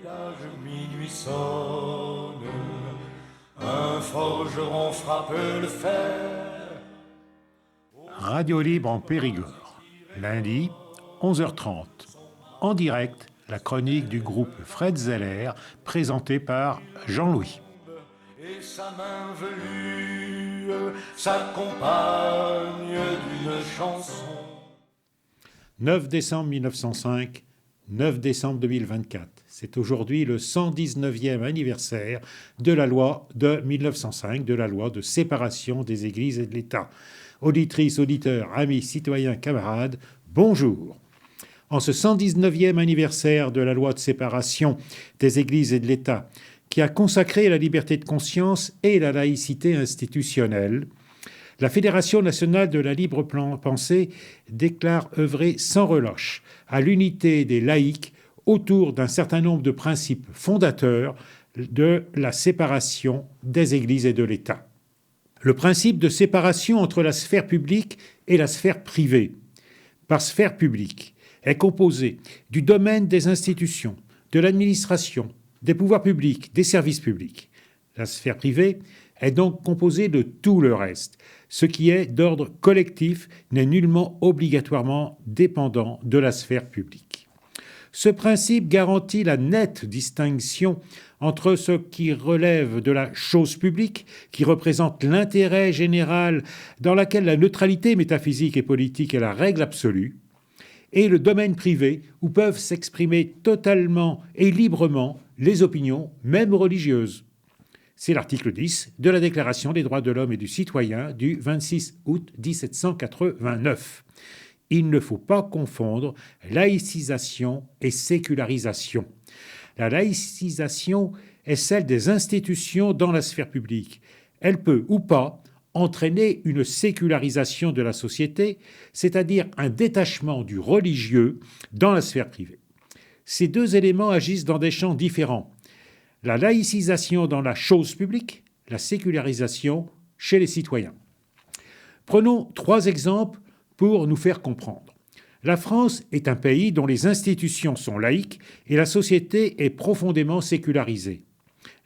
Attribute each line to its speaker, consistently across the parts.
Speaker 1: village, minuit sonne, un forgeron frappe le fer.
Speaker 2: Radio Libre en Périgord, lundi, 11h30. En direct, la chronique du groupe Fred Zeller, présentée par Jean-Louis.
Speaker 1: Et sa main velue s'accompagne d'une chanson.
Speaker 2: 9 décembre 1905, 9 décembre 2024. C'est aujourd'hui le 119e anniversaire de la loi de 1905, de la loi de séparation des églises et de l'État. Auditrices, auditeurs, amis, citoyens, camarades, bonjour. En ce 119e anniversaire de la loi de séparation des églises et de l'État, qui a consacré la liberté de conscience et la laïcité institutionnelle, la Fédération nationale de la libre pensée déclare œuvrer sans relâche à l'unité des laïcs autour d'un certain nombre de principes fondateurs de la séparation des églises et de l'État. Le principe de séparation entre la sphère publique et la sphère privée, par sphère publique, est composé du domaine des institutions, de l'administration, des pouvoirs publics, des services publics. La sphère privée est donc composée de tout le reste. Ce qui est d'ordre collectif n'est nullement obligatoirement dépendant de la sphère publique. Ce principe garantit la nette distinction entre ce qui relève de la chose publique, qui représente l'intérêt général dans lequel la neutralité métaphysique et politique est la règle absolue, et le domaine privé où peuvent s'exprimer totalement et librement les opinions, même religieuses. C'est l'article 10 de la Déclaration des droits de l'homme et du citoyen du 26 août 1789. Il ne faut pas confondre laïcisation et sécularisation. La laïcisation est celle des institutions dans la sphère publique. Elle peut ou pas entraîner une sécularisation de la société, c'est-à-dire un détachement du religieux dans la sphère privée. Ces deux éléments agissent dans des champs différents. La laïcisation dans la chose publique, la sécularisation chez les citoyens. Prenons 3 exemples pour nous faire comprendre. La France est un pays dont les institutions sont laïques et la société est profondément sécularisée.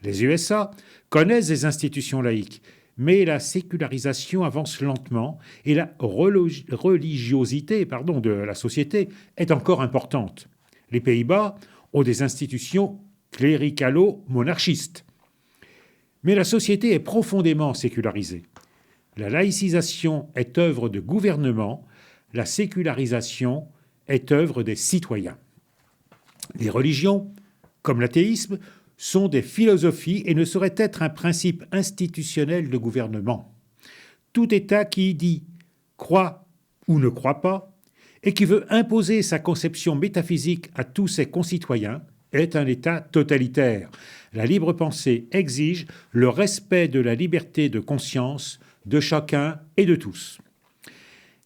Speaker 2: Les USA connaissent des institutions laïques, mais la sécularisation avance lentement et la religiosité de la société est encore importante. Les Pays-Bas ont des institutions cléricalo-monarchistes. Mais la société est profondément sécularisée. La laïcisation est œuvre de gouvernement, la sécularisation est œuvre des citoyens. Les religions, comme l'athéisme, sont des philosophies et ne sauraient être un principe institutionnel de gouvernement. Tout État qui dit croit ou ne croit pas et qui veut imposer sa conception métaphysique à tous ses concitoyens est un État totalitaire. La libre pensée exige le respect de la liberté de conscience de chacun et de tous.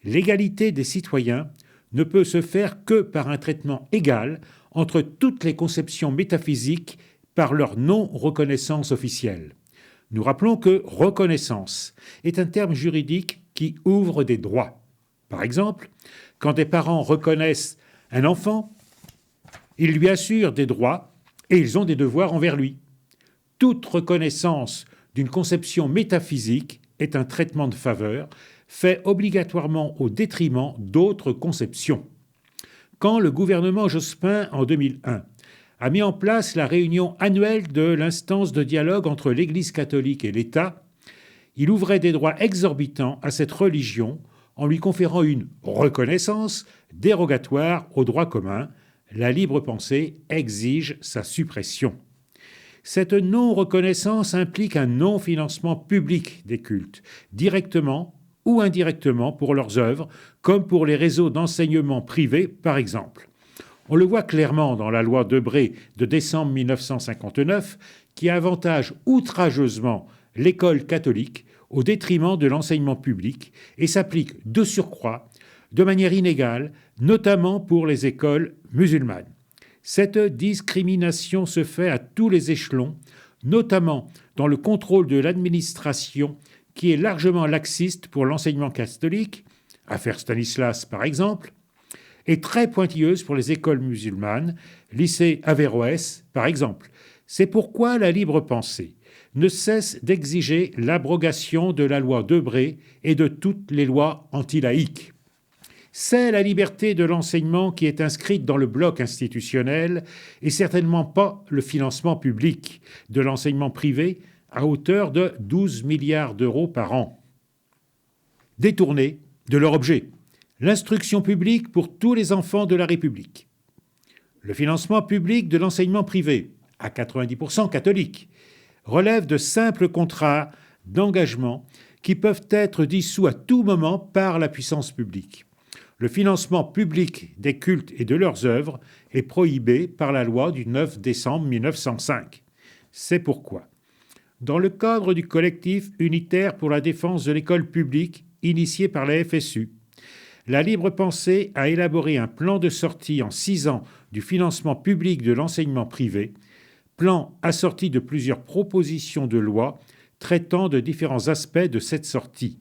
Speaker 2: L'égalité des citoyens ne peut se faire que par un traitement égal entre toutes les conceptions métaphysiques par leur non-reconnaissance officielle. Nous rappelons que reconnaissance est un terme juridique qui ouvre des droits. Par exemple, quand des parents reconnaissent un enfant, ils lui assurent des droits et ils ont des devoirs envers lui. Toute reconnaissance d'une conception métaphysique est un traitement de faveur fait obligatoirement au détriment d'autres conceptions. Quand le gouvernement Jospin, en 2001, a mis en place la réunion annuelle de l'instance de dialogue entre l'Église catholique et l'État, il ouvrait des droits exorbitants à cette religion en lui conférant une reconnaissance dérogatoire au droit commun. La libre pensée exige sa suppression. Cette non-reconnaissance implique un non-financement public des cultes, directement ou indirectement pour leurs œuvres, comme pour les réseaux d'enseignement privés, par exemple. On le voit clairement dans la loi Debré de décembre 1959, qui avantage outrageusement l'école catholique au détriment de l'enseignement public et s'applique de surcroît de manière inégale, notamment pour les écoles musulmanes. Cette discrimination se fait à tous les échelons, notamment dans le contrôle de l'administration qui est largement laxiste pour l'enseignement catholique, affaire Stanislas par exemple, et très pointilleuse pour les écoles musulmanes, lycée Averroès, par exemple. C'est pourquoi la libre pensée ne cesse d'exiger l'abrogation de la loi Debré et de toutes les lois anti-laïques. C'est la liberté de l'enseignement qui est inscrite dans le bloc institutionnel et certainement pas le financement public de l'enseignement privé à hauteur de 12 milliards d'euros par an. Détournés de leur objet, l'instruction publique pour tous les enfants de la République. Le financement public de l'enseignement privé, à 90% catholique, relève de simples contrats d'engagement qui peuvent être dissous à tout moment par la puissance publique. Le financement public des cultes et de leurs œuvres est prohibé par la loi du 9 décembre 1905. C'est pourquoi, dans le cadre du collectif unitaire pour la défense de l'école publique initié par la FSU, la Libre Pensée a élaboré un plan de sortie en 6 ans du financement public de l'enseignement privé, plan assorti de plusieurs propositions de loi traitant de différents aspects de cette sortie.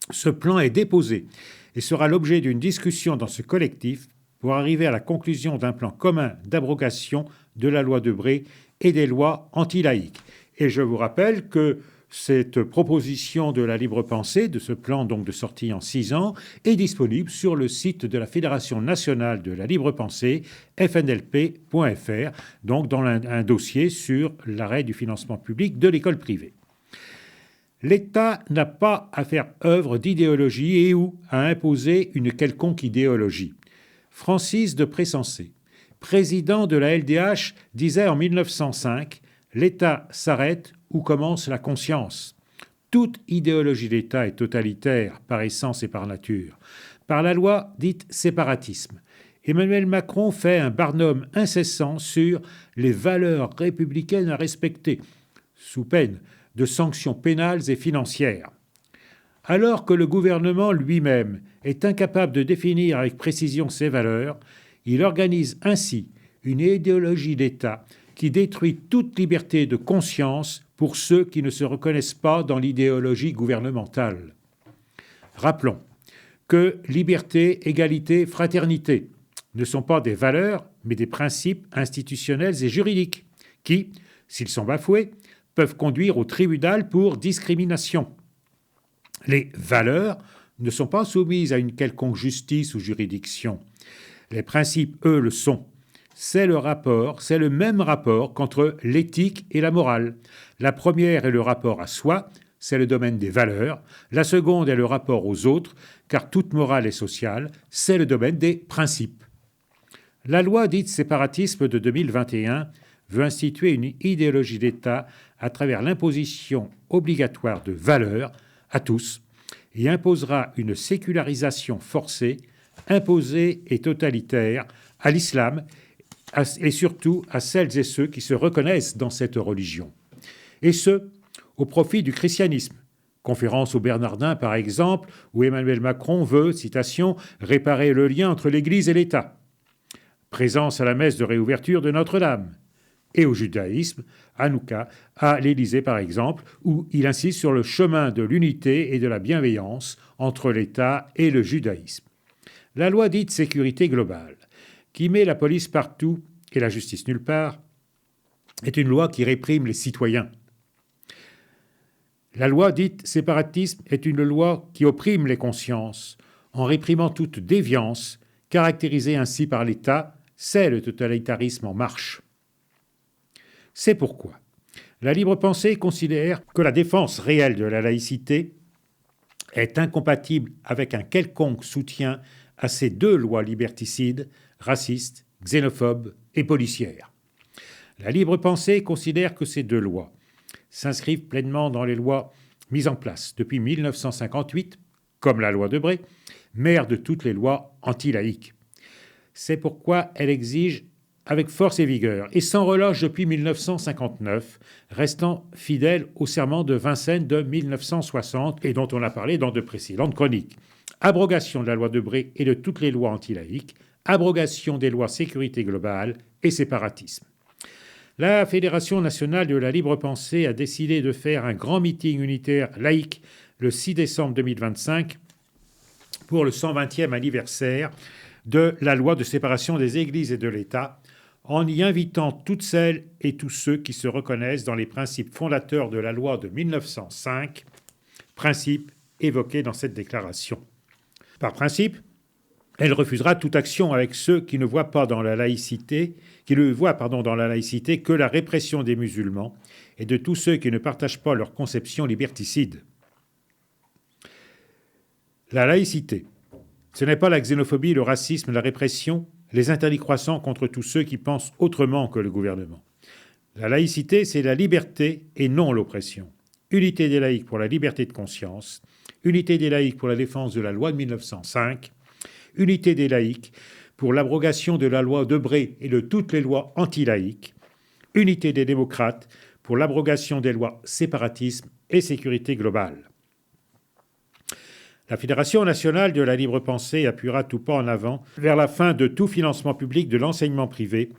Speaker 2: Ce plan est déposé et sera l'objet d'une discussion dans ce collectif pour arriver à la conclusion d'un plan commun d'abrogation de la loi Debré et des lois anti-laïques. Et je vous rappelle que cette proposition de la libre pensée, de ce plan donc de sortie en 6 ans, est disponible sur le site de la Fédération nationale de la libre pensée, fnlp.fr, donc dans un dossier sur l'arrêt du financement public de l'école privée. L'État n'a pas à faire œuvre d'idéologie et ou à imposer une quelconque idéologie. Francis de Pressensé, président de la LDH, disait en 1905 « L'État s'arrête où commence la conscience ». Toute idéologie d'État est totalitaire par essence et par nature. Par la loi dite séparatisme, Emmanuel Macron fait un barnum incessant sur les valeurs républicaines à respecter, sous peine de sanctions pénales et financières. Alors que le gouvernement lui-même est incapable de définir avec précision ces valeurs, il organise ainsi une idéologie d'État qui détruit toute liberté de conscience pour ceux qui ne se reconnaissent pas dans l'idéologie gouvernementale. Rappelons que liberté, égalité, fraternité ne sont pas des valeurs, mais des principes institutionnels et juridiques qui, s'ils sont bafoués, peuvent conduire au tribunal pour discrimination. Les valeurs ne sont pas soumises à une quelconque justice ou juridiction. Les principes, eux, le sont. C'est le même rapport qu'entre l'éthique et la morale. La première est le rapport à soi, c'est le domaine des valeurs. La seconde est le rapport aux autres, car toute morale est sociale, c'est le domaine des principes. La loi dite séparatisme de 2021 veut instituer une idéologie d'État à travers l'imposition obligatoire de valeurs à tous et imposera une sécularisation forcée, imposée et totalitaire à l'islam et surtout à celles et ceux qui se reconnaissent dans cette religion. Et ce, au profit du christianisme. Conférence aux Bernardins, par exemple, où Emmanuel Macron veut, citation, « réparer le lien entre l'Église et l'État ». Présence à la messe de réouverture de Notre-Dame. Et au judaïsme, Hanouka, à l'Élysée par exemple, où il insiste sur le chemin de l'unité et de la bienveillance entre l'État et le judaïsme. La loi dite sécurité globale, qui met la police partout et la justice nulle part, est une loi qui réprime les citoyens. La loi dite séparatisme est une loi qui opprime les consciences, en réprimant toute déviance, caractérisée ainsi par l'État, c'est le totalitarisme en marche. C'est pourquoi la libre pensée considère que la défense réelle de la laïcité est incompatible avec un quelconque soutien à ces deux lois liberticides, racistes, xénophobes et policières. La libre pensée considère que ces deux lois s'inscrivent pleinement dans les lois mises en place depuis 1958, comme la loi Debré, mère de toutes les lois anti-laïques. C'est pourquoi elle exige avec force et vigueur, et sans relâche depuis 1959, restant fidèle au serment de Vincennes de 1960 et dont on a parlé dans de précédentes chroniques. Abrogation de la loi Debré et de toutes les lois anti-laïques, abrogation des lois sécurité globale et séparatisme. La Fédération nationale de la libre pensée a décidé de faire un grand meeting unitaire laïque le 6 décembre 2025 pour le 120e anniversaire de la loi de séparation des églises et de l'État, en y invitant toutes celles et tous ceux qui se reconnaissent dans les principes fondateurs de la loi de 1905, principes évoqués dans cette déclaration. Par principe, elle refusera toute action avec ceux qui ne voient pas dans la laïcité, dans la laïcité que la répression des musulmans et de tous ceux qui ne partagent pas leur conception liberticide. La laïcité, ce n'est pas la xénophobie, le racisme, la répression, les interdits croissants contre tous ceux qui pensent autrement que le gouvernement. La laïcité, c'est la liberté et non l'oppression. Unité des laïcs pour la liberté de conscience, unité des laïcs pour la défense de la loi de 1905, unité des laïcs pour l'abrogation de la loi Debré et de toutes les lois anti-laïques, unité des démocrates pour l'abrogation des lois séparatisme et sécurité globale. La Fédération nationale de la libre pensée appuiera tout pas en avant vers la fin de tout financement public de l'enseignement privé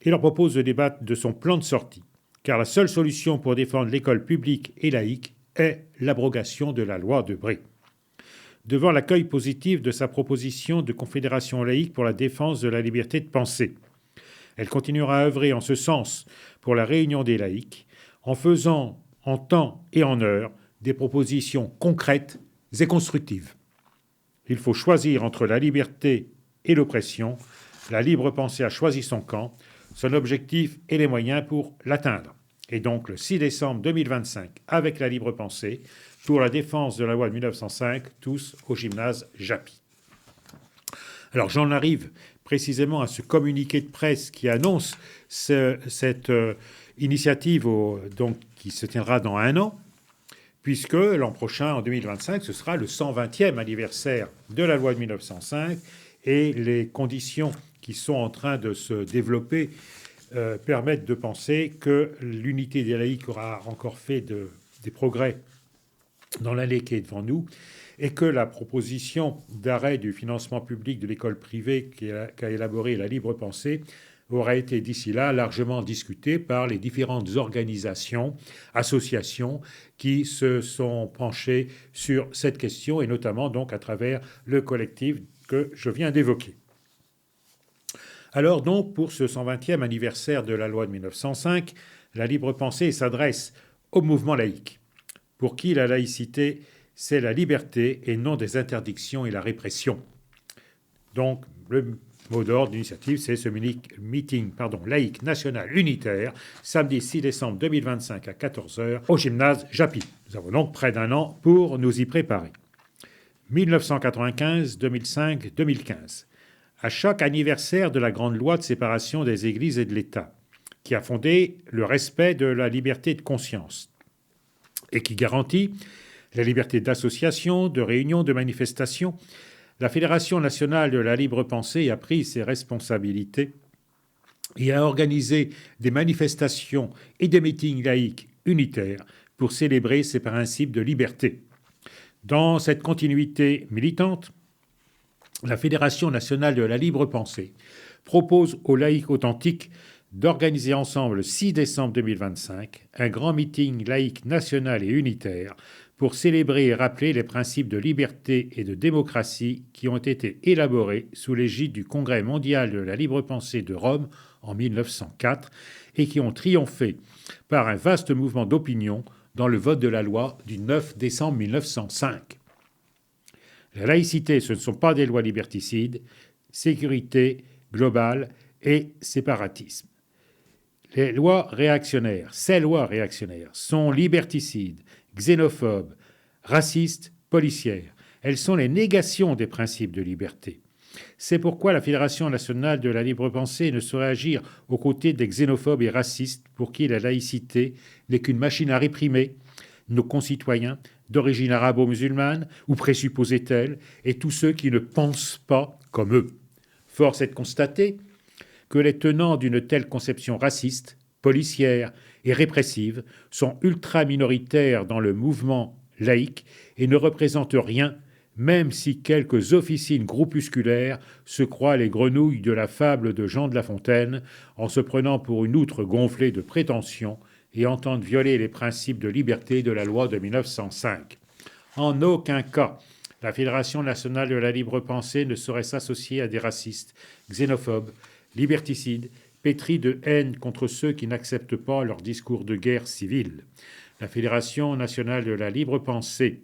Speaker 2: et leur propose de débattre de son plan de sortie, car la seule solution pour défendre l'école publique et laïque est l'abrogation de la loi Debré. Devant l'accueil positif de sa proposition de confédération laïque pour la défense de la liberté de pensée, elle continuera à œuvrer en ce sens pour la réunion des laïcs, en faisant en temps et en heure des propositions concrètes et constructives. Il faut choisir entre la liberté et l'oppression. La libre pensée a choisi son camp, son objectif et les moyens pour l'atteindre. Et donc le 6 décembre 2025, avec la libre pensée, pour la défense de la loi de 1905, tous au gymnase Japy. Alors j'en arrive précisément à ce communiqué de presse qui annonce cette initiative qui se tiendra dans 1 an, puisque l'an prochain, en 2025, ce sera le 120e anniversaire de la loi de 1905 et les conditions qui sont en train de se développer permettent de penser que l'unité des laïcs aura encore fait des progrès dans l'année qui est devant nous et que la proposition d'arrêt du financement public de l'école privée qu'a élaborée la libre pensée aura été d'ici là largement discutée par les différentes organisations, associations qui se sont penchées sur cette question et notamment donc à travers le collectif que je viens d'évoquer. Alors donc, pour ce 120e anniversaire de la loi de 1905, la libre pensée s'adresse au mouvement laïque, pour qui la laïcité, c'est la liberté et non des interdictions et la répression. Donc, le mot d'ordre d'initiative, c'est ce meeting laïque national unitaire, samedi 6 décembre 2025 à 14h au gymnase Japy. Nous avons donc près d'1 an pour nous y préparer. 1995, 2005, 2015. À chaque anniversaire de la grande loi de séparation des églises et de l'État, qui a fondé le respect de la liberté de conscience et qui garantit la liberté d'association, de réunion, de manifestation, la Fédération nationale de la libre pensée a pris ses responsabilités et a organisé des manifestations et des meetings laïques unitaires pour célébrer ces principes de liberté. Dans cette continuité militante, la Fédération nationale de la libre pensée propose aux laïcs authentiques d'organiser ensemble le 6 décembre 2025 un grand meeting laïque national et unitaire pour célébrer et rappeler les principes de liberté et de démocratie qui ont été élaborés sous l'égide du Congrès mondial de la libre pensée de Rome en 1904 et qui ont triomphé par un vaste mouvement d'opinion dans le vote de la loi du 9 décembre 1905. La laïcité, ce ne sont pas des lois liberticides, sécurité globale et séparatisme. Ces lois réactionnaires sont liberticides, xénophobes, racistes, policières. Elles sont les négations des principes de liberté. C'est pourquoi la Fédération nationale de la libre pensée ne saurait agir aux côtés des xénophobes et racistes pour qui la laïcité n'est qu'une machine à réprimer nos concitoyens d'origine arabo-musulmane ou présupposée telle et tous ceux qui ne pensent pas comme eux. Force est de constater que les tenants d'une telle conception raciste, policière et répressive sont ultra-minoritaires dans le mouvement laïque et ne représentent rien, même si quelques officines groupusculaires se croient les grenouilles de la fable de Jean de La Fontaine en se prenant pour une outre gonflée de prétention et entendent violer les principes de liberté de la loi de 1905. En aucun cas, la Fédération nationale de la libre pensée ne saurait s'associer à des racistes, xénophobes, liberticides, pétrie de haine contre ceux qui n'acceptent pas leur discours de guerre civile. La Fédération nationale de la libre pensée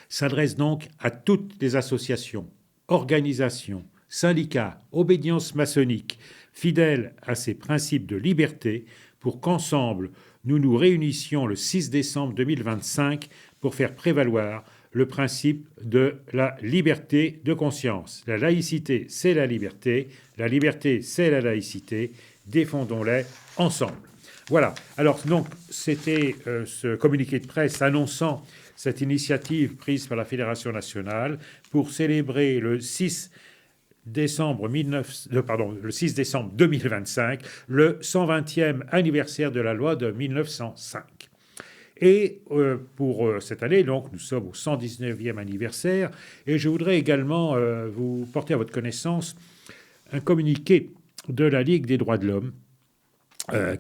Speaker 2: s'adresse donc à toutes les associations, organisations, syndicats, obédiences maçonniques, fidèles à ces principes de liberté, pour qu'ensemble, nous nous réunissions le 6 décembre 2025 pour faire prévaloir le principe de la liberté de conscience. La laïcité, c'est la liberté c'est la laïcité, défendons-les ensemble. Voilà, alors donc c'était ce communiqué de presse annonçant cette initiative prise par la Fédération nationale pour célébrer le 6 décembre 2025, le 120e anniversaire de la loi de 1905. Et pour cette année, donc, nous sommes au 119e anniversaire, et je voudrais également vous porter à votre connaissance un communiqué de la Ligue des droits de l'homme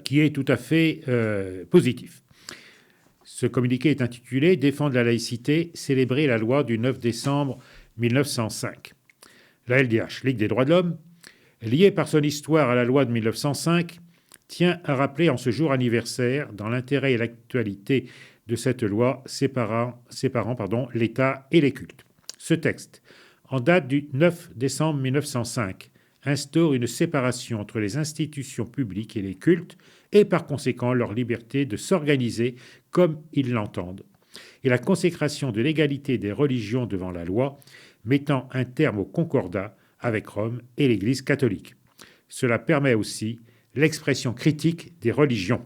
Speaker 2: qui est tout à fait positif. Ce communiqué est intitulé « Défendre la laïcité, célébrer la loi du 9 décembre 1905 ». La LDH, Ligue des droits de l'homme, liée par son histoire à la loi de 1905, tient à rappeler en ce jour anniversaire, dans l'intérêt et l'actualité de cette loi, séparant l'État et les cultes. Ce texte, en date du 9 décembre 1905, instaure une séparation entre les institutions publiques et les cultes et par conséquent leur liberté de s'organiser comme ils l'entendent, et la consécration de l'égalité des religions devant la loi, mettant un terme au concordat avec Rome et l'Église catholique. Cela permet aussi l'expression critique des religions.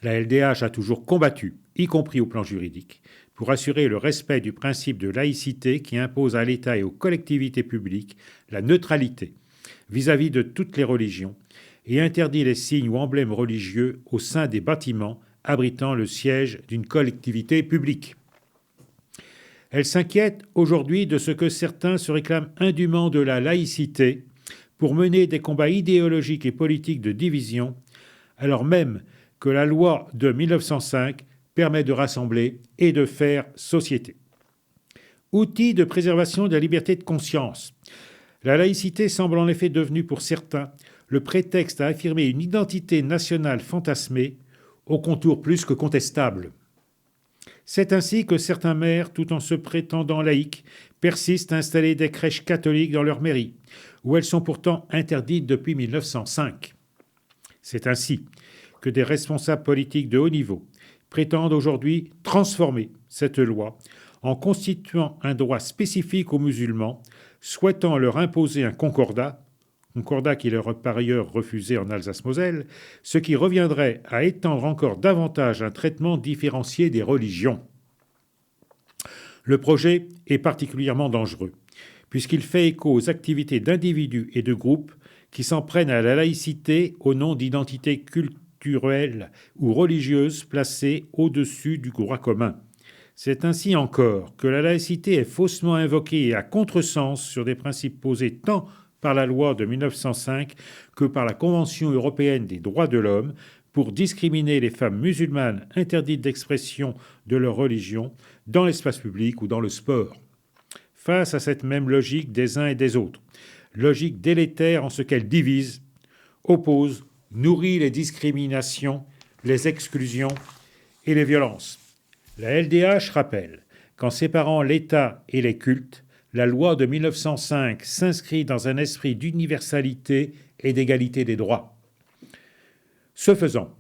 Speaker 2: La LDH a toujours combattu, y compris au plan juridique, pour assurer le respect du principe de laïcité qui impose à l'État et aux collectivités publiques la neutralité vis-à-vis de toutes les religions et interdit les signes ou emblèmes religieux au sein des bâtiments abritant le siège d'une collectivité publique. Elle s'inquiète aujourd'hui de ce que certains se réclament indûment de la laïcité pour mener des combats idéologiques et politiques de division, alors même que la loi de 1905 permet de rassembler et de faire société. Outil de préservation de la liberté de conscience, la laïcité semble en effet devenue pour certains le prétexte à affirmer une identité nationale fantasmée aux contours plus que contestables. C'est ainsi que certains maires, tout en se prétendant laïcs, persistent à installer des crèches catholiques dans leur mairie, où elles sont pourtant interdites depuis 1905. C'est ainsi que des responsables politiques de haut niveau prétendent aujourd'hui transformer cette loi en constituant un droit spécifique aux musulmans, souhaitant leur imposer un concordat qui leur est par ailleurs refusé en Alsace-Moselle, ce qui reviendrait à étendre encore davantage un traitement différencié des religions. Le projet est particulièrement dangereux, puisqu'il fait écho aux activités d'individus et de groupes qui s'en prennent à la laïcité au nom d'identités culturelles ou religieuses placées au-dessus du droit commun. C'est ainsi encore que la laïcité est faussement invoquée et à contresens sur des principes posés tant par la loi de 1905 que par la Convention européenne des droits de l'homme pour discriminer les femmes musulmanes interdites d'expression de leur religion dans l'espace public ou dans le sport. Face à cette même logique des uns et des autres, logique délétère en ce qu'elle divise, oppose, nourrit les discriminations, les exclusions et les violences. La LDH rappelle qu'en séparant l'État et les cultes, la loi de 1905 s'inscrit dans un esprit d'universalité et d'égalité des droits. Ce faisant,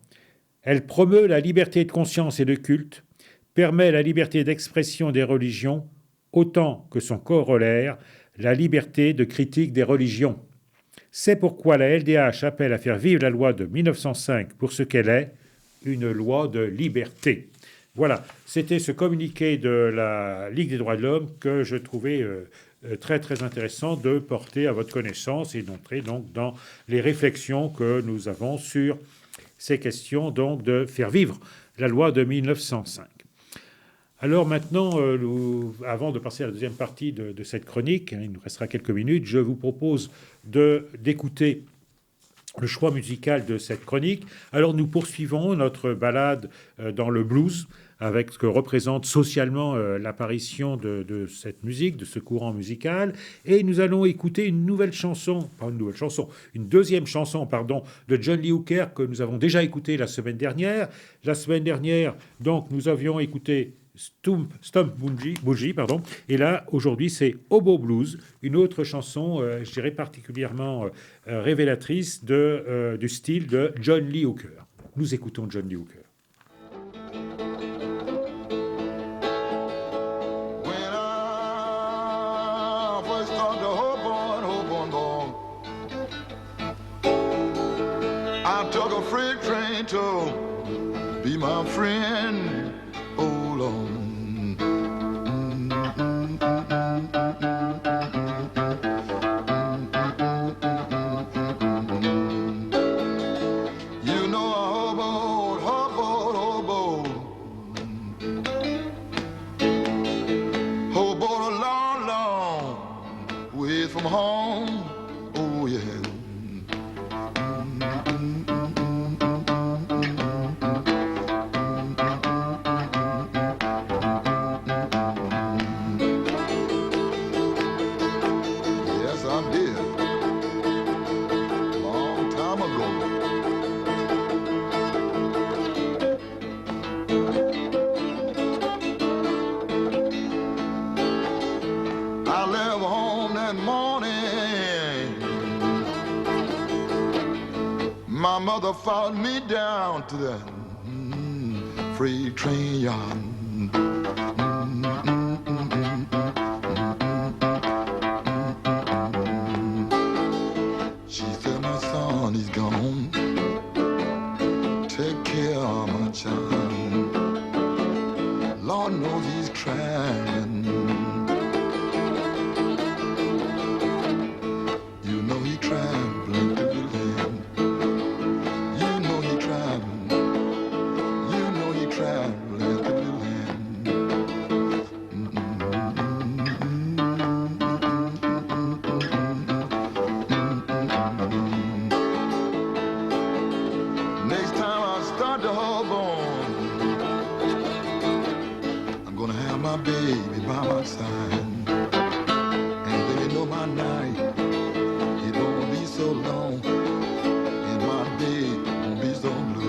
Speaker 2: elle promeut la liberté de conscience et de culte, permet la liberté d'expression des religions, autant que son corollaire, la liberté de critique des religions. C'est pourquoi la LDH appelle à faire vivre la loi de 1905 pour ce qu'elle est, une loi de liberté. Voilà, c'était ce communiqué de la Ligue des droits de l'homme que je trouvais très très intéressant de porter à votre connaissance et d'entrer donc dans les réflexions que nous avons sur ces questions donc de faire vivre la loi de 1905. Alors maintenant, avant de passer à la deuxième partie de cette chronique, il nous restera quelques minutes, je vous propose d'écouter le choix musical de cette chronique. Alors nous poursuivons notre balade dans le blues avec ce que représente socialement l'apparition de cette musique, de ce courant musical. Et nous allons écouter une deuxième chanson, de John Lee Hooker que nous avons déjà écoutée la semaine dernière. La semaine dernière, donc, nous avions écouté Stump Bougie, et là, aujourd'hui, c'est Hobo Blues, une autre chanson, je dirais, particulièrement révélatrice du style de John Lee Hooker. Nous écoutons John Lee Hooker.
Speaker 1: When I first started hoboing, I took a freight train to be my friend. Oh Lord. You know I hoboed a long, long way from home. Oh yeah. Yes, I did. Long time ago. I left home that morning. My mother followed me down to the freight train yard. She said, my son, he's gone. Take care of my child. Lord knows he's trying. You know he traveling through the land. You know he traveling. You know he traveling through the land. Next time I start to hoboing, I'm gonna have my baby by my side. And then you know my night, it won't be so long. And my day won't be so blue.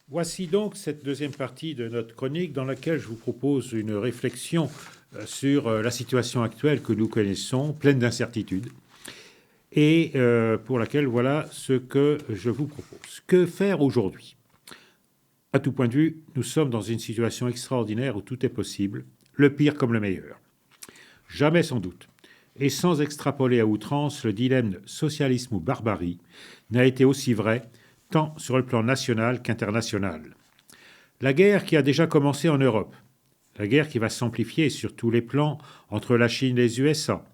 Speaker 2: Voici donc cette deuxième partie de notre chronique dans laquelle je vous propose une réflexion sur la situation actuelle que nous connaissons, pleine d'incertitudes, et pour laquelle voilà ce que je vous propose. Que faire aujourd'hui ? À tout point de vue, nous sommes dans une situation extraordinaire où tout est possible, le pire comme le meilleur. Jamais sans doute, et sans extrapoler à outrance, le dilemme de socialisme ou barbarie n'a été aussi vrai tant sur le plan national qu'international. La guerre qui a déjà commencé en Europe, la guerre qui va s'amplifier sur tous les plans entre la Chine et les USA,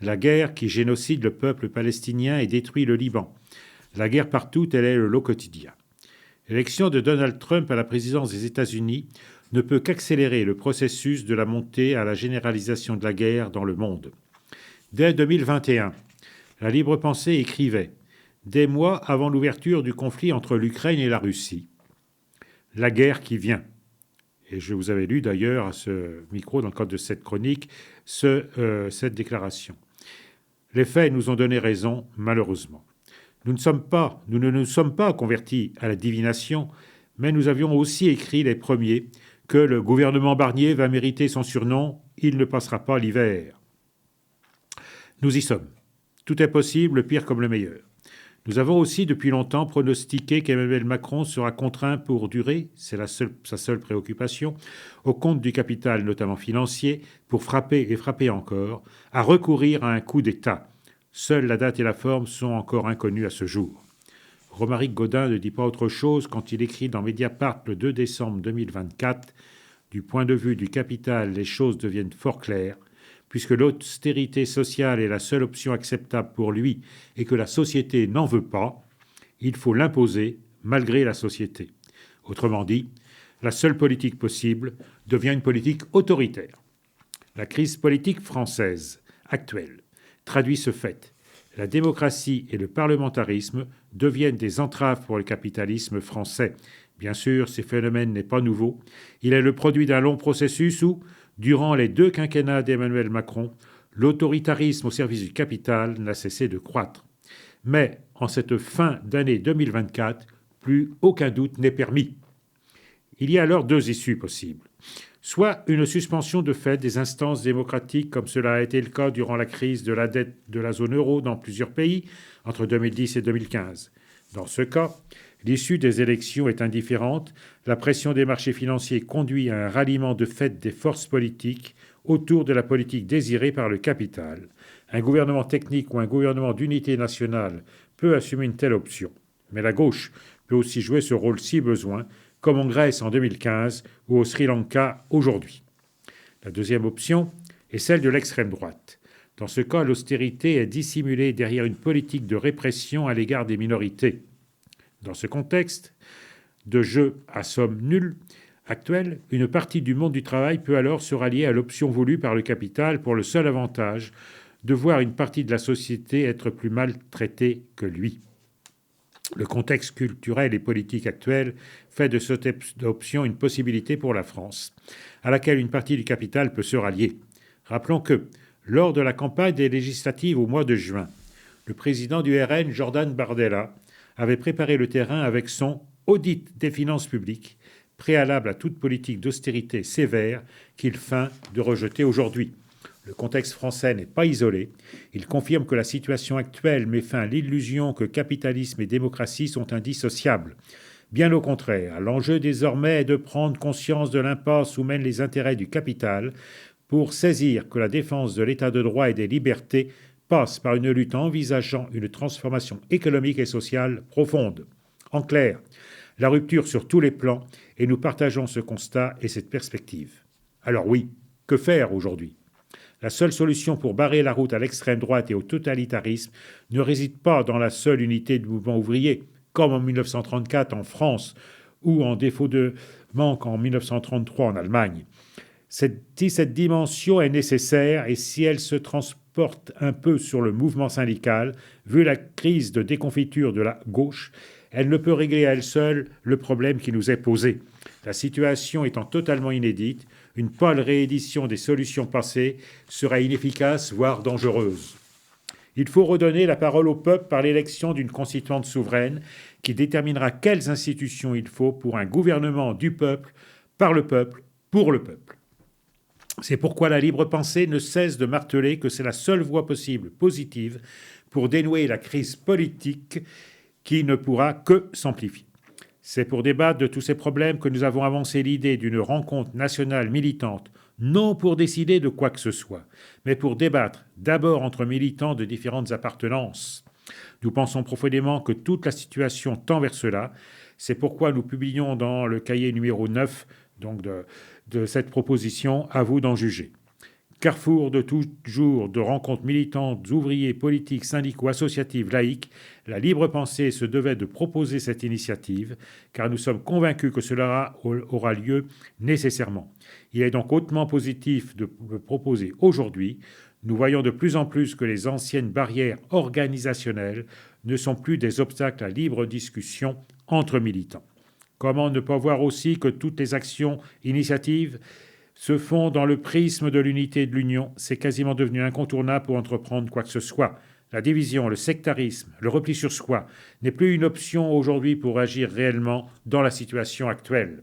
Speaker 2: la guerre qui génocide le peuple palestinien et détruit le Liban, la guerre partout, tel est le lot quotidien. L'élection de Donald Trump à la présidence des États-Unis ne peut qu'accélérer le processus de la montée à la généralisation de la guerre dans le monde. Dès 2021, la Libre Pensée écrivait des mois avant l'ouverture du conflit entre l'Ukraine et la Russie, la guerre qui vient. Et je vous avais lu d'ailleurs à ce micro, dans le cadre de cette chronique, cette déclaration. Les faits nous ont donné raison, malheureusement. Nous ne nous sommes pas convertis à la divination, mais nous avions aussi écrit les premiers que le gouvernement Barnier va mériter son surnom, il ne passera pas l'hiver. Nous y sommes. Tout est possible, le pire comme le meilleur. Nous avons aussi depuis longtemps pronostiqué qu'Emmanuel Macron sera contraint pour durer, c'est sa seule préoccupation, au compte du capital, notamment financier, pour frapper et frapper encore, à recourir à un coup d'État. Seules la date et la forme sont encore inconnues à ce jour. Romaric Gaudin ne dit pas autre chose quand il écrit dans Mediapart le 2 décembre 2024 « Du point de vue du capital, les choses deviennent fort claires. puisque l'austérité sociale est la seule option acceptable pour lui et que la société n'en veut pas, il faut l'imposer malgré la société. Autrement dit, la seule politique possible devient une politique autoritaire. La crise politique française actuelle traduit ce fait. La démocratie et le parlementarisme deviennent des entraves pour le capitalisme français. Bien sûr, ce phénomène n'est pas nouveau. Il est le produit d'un long processus où, durant les 2 quinquennats d'Emmanuel Macron, l'autoritarisme au service du capital n'a cessé de croître. Mais en cette fin d'année 2024, plus aucun doute n'est permis. Il y a alors 2 issues possibles. Soit une suspension de fait des instances démocratiques, comme cela a été le cas durant la crise de la dette de la zone euro dans plusieurs pays entre 2010 et 2015. Dans ce cas, l'issue des élections est indifférente. La pression des marchés financiers conduit à un ralliement de fait des forces politiques autour de la politique désirée par le capital. Un gouvernement technique ou un gouvernement d'unité nationale peut assumer une telle option. Mais la gauche peut aussi jouer ce rôle si besoin, comme en Grèce en 2015 ou au Sri Lanka aujourd'hui. La deuxième option est celle de l'extrême droite. Dans ce cas, l'austérité est dissimulée derrière une politique de répression à l'égard des minorités. Dans ce contexte de jeu à somme nulle actuel, une partie du monde du travail peut alors se rallier à l'option voulue par le capital pour le seul avantage de voir une partie de la société être plus maltraitée que lui. Le contexte culturel et politique actuel fait de cette option une possibilité pour la France, à laquelle une partie du capital peut se rallier. Rappelons que, lors de la campagne des législatives au mois de juin, le président du RN, Jordan Bardella, avait préparé le terrain avec son audit des finances publiques, préalable à toute politique d'austérité sévère qu'il feint de rejeter aujourd'hui. Le contexte français n'est pas isolé. Il confirme que la situation actuelle met fin à l'illusion que capitalisme et démocratie sont indissociables. Bien au contraire, l'enjeu désormais est de prendre conscience de l'impasse où mènent les intérêts du capital pour saisir que la défense de l'état de droit et des libertés passe par une lutte envisageant une transformation économique et sociale profonde. En clair, la rupture sur tous les plans, et nous partageons ce constat et cette perspective. Alors oui, que faire aujourd'hui ? La seule solution pour barrer la route à l'extrême droite et au totalitarisme ne réside pas dans la seule unité du mouvement ouvrier, comme en 1934 en France ou en défaut de manque en 1933 en Allemagne. Cette dimension est nécessaire et si elle se transporte un peu sur le mouvement syndical, vu la crise de déconfiture de la gauche, elle ne peut régler à elle seule le problème qui nous est posé. La situation étant totalement inédite, une pâle réédition des solutions passées serait inefficace, voire dangereuse. Il faut redonner la parole au peuple par l'élection d'une constituante souveraine qui déterminera quelles institutions il faut pour un gouvernement du peuple, par le peuple, pour le peuple. C'est pourquoi la libre pensée ne cesse de marteler que c'est la seule voie possible, positive, pour dénouer la crise politique qui ne pourra que s'amplifier. C'est pour débattre de tous ces problèmes que nous avons avancé l'idée d'une rencontre nationale militante, non pour décider de quoi que ce soit, mais pour débattre d'abord entre militants de différentes appartenances. Nous pensons profondément que toute la situation tend vers cela. C'est pourquoi nous publions dans le cahier numéro 9 donc de cette proposition, à vous d'en juger. Carrefour de toujours de rencontres militantes, ouvriers, politiques, syndicaux, associatives, laïques, la libre pensée se devait de proposer cette initiative, car nous sommes convaincus que cela aura lieu nécessairement. Il est donc hautement positif de le proposer aujourd'hui. Nous voyons de plus en plus que les anciennes barrières organisationnelles ne sont plus des obstacles à libre discussion entre militants. Comment ne pas voir aussi que toutes les actions, initiatives, se font dans le prisme de l'unité de l'Union, c'est quasiment devenu incontournable pour entreprendre quoi que ce soit. La division, le sectarisme, le repli sur soi n'est plus une option aujourd'hui pour agir réellement dans la situation actuelle.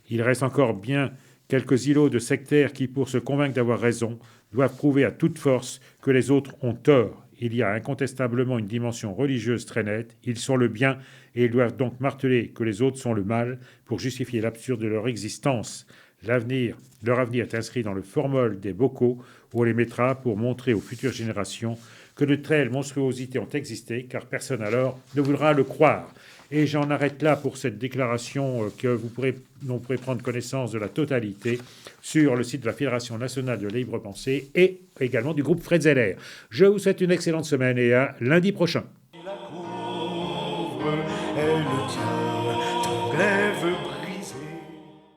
Speaker 2: Il reste encore bien quelques îlots de sectaires qui, pour se convaincre d'avoir raison, doivent prouver à toute force que les autres ont tort. Il y a incontestablement une dimension religieuse très nette. Ils sont le bien et ils doivent donc marteler que les autres sont le mal pour justifier l'absurde de leur existence. Leur avenir est inscrit dans le formol des bocaux où on les mettra pour montrer aux futures générations que de telles monstruosités ont existé, car personne alors ne voudra le croire. Et j'en arrête là pour cette déclaration que vous pourrez prendre connaissance de la totalité sur le site de la Fédération nationale de la libre pensée et également du groupe Fred Zeller. Je vous souhaite une excellente semaine et à lundi prochain.